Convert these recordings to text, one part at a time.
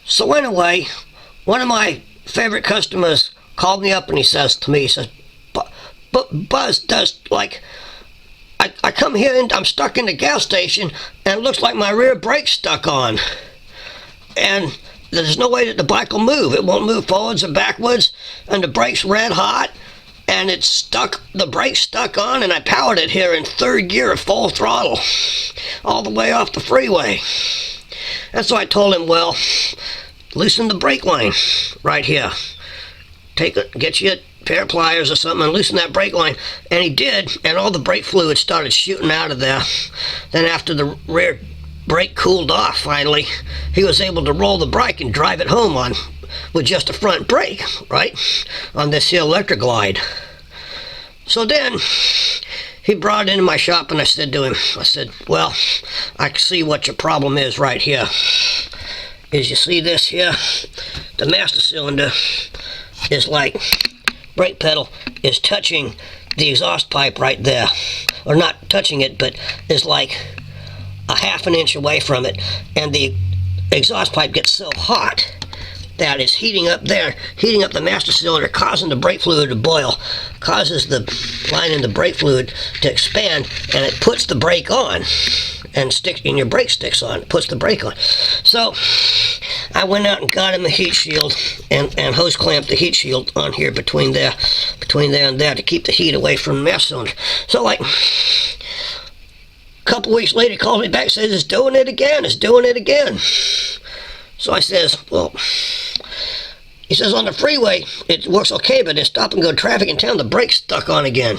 So anyway, one of my favorite customers called me up and he says to me, he says, Buzz, does, like, I come here and I'm stuck in the gas station and it looks like my rear brake's stuck on. And there's no way that the bike will move. It won't move forwards or backwards, and the brake's red hot, and it's stuck, the brake's stuck on, and I powered it here in third gear at full throttle, all the way off the freeway. And so I told him, well, loosen the brake line right here. Get you a pair of pliers or something and loosen that brake line. And he did, and all the brake fluid started shooting out of there. Then after the rear brake cooled off finally, he was able to roll the bike and drive it home on with just a front brake, right, on this here electric glide. So then he brought it into my shop and I said to him, I said, well, I see what your problem is right here. Is you see this here? The master cylinder is like, brake pedal is touching the exhaust pipe right there. Or not touching it, but is like a half an inch away from it, and the exhaust pipe gets so hot that it's heating up there, heating up the master cylinder, causing the brake fluid to boil, causes the line in the brake fluid to expand, and it puts the brake on, and your brake sticks on, it puts the brake on. So I went out and got him a heat shield and hose clamped the heat shield on here between there and there to keep the heat away from the master cylinder. So like a couple weeks later, he calls me back and says, it's doing it again. So I says, well, he says, on the freeway, it works okay, but in stop and go traffic in town, the brake's stuck on again.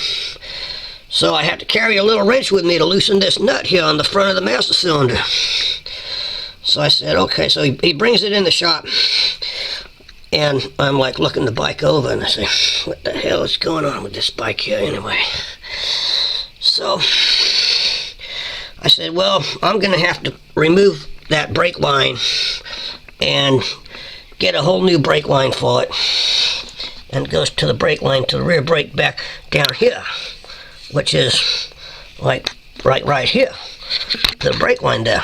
So I had to carry a little wrench with me to loosen this nut here on the front of the master cylinder. So I said, okay. So he brings it in the shop, and I'm like looking the bike over, and I say, what the hell is going on with this bike here anyway? So I said, well, I'm going to have to remove that brake line and get a whole new brake line for it. And it goes to the brake line, to the rear brake back down here, which is like right here. The brake line there.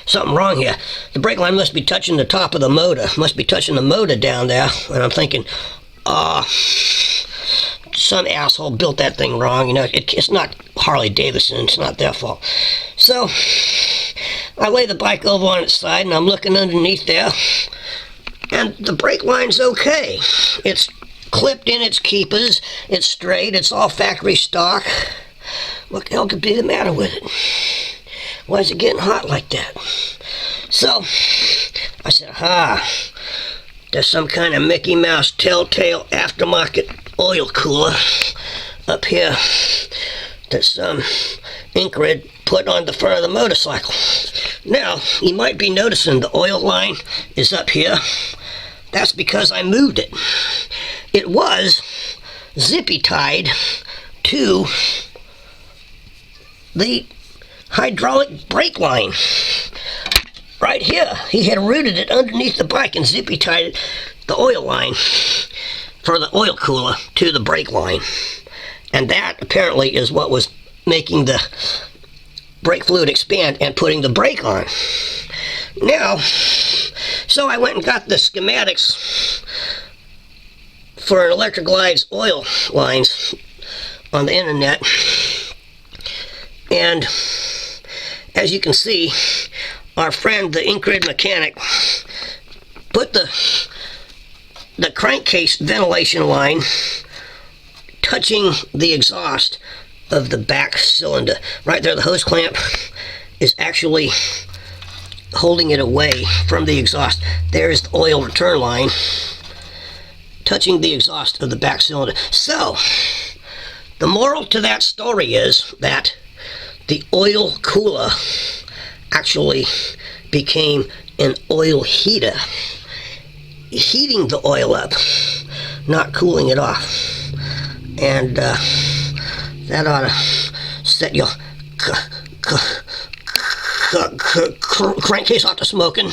Something wrong here. The brake line must be touching the top of the motor. Must be touching the motor down there. And I'm thinking, some asshole built that thing wrong. You know, it's not Harley-Davidson. It's not their fault. So I lay the bike over on its side and I'm looking underneath there, and the brake line's okay. It's clipped in its keepers. It's straight. It's all factory stock. What the hell could be the matter with it? Why is it getting hot like that? So I said, there's some kind of Mickey Mouse telltale aftermarket oil cooler up here that some Incred put on the front of the motorcycle. Now, you might be noticing the oil line is up here. That's because I moved it. It was zippy tied to the hydraulic brake line right here. He had rooted it underneath the bike and zippy tied the oil line for the oil cooler to the brake line. And that apparently is what was making the brake fluid expand and putting the brake on. Now, so I went and got the schematics for an electric glide's oil lines on the internet, and as you can see, our friend the Incred mechanic put the crankcase ventilation line touching the exhaust of the back cylinder. Right there, the hose clamp is actually holding it away from the exhaust. There's the oil return line touching the exhaust of the back cylinder. So, the moral to that story is that the oil cooler actually became an oil heater, heating the oil up, not cooling it off. And that ought to set your crankcase off to smoking.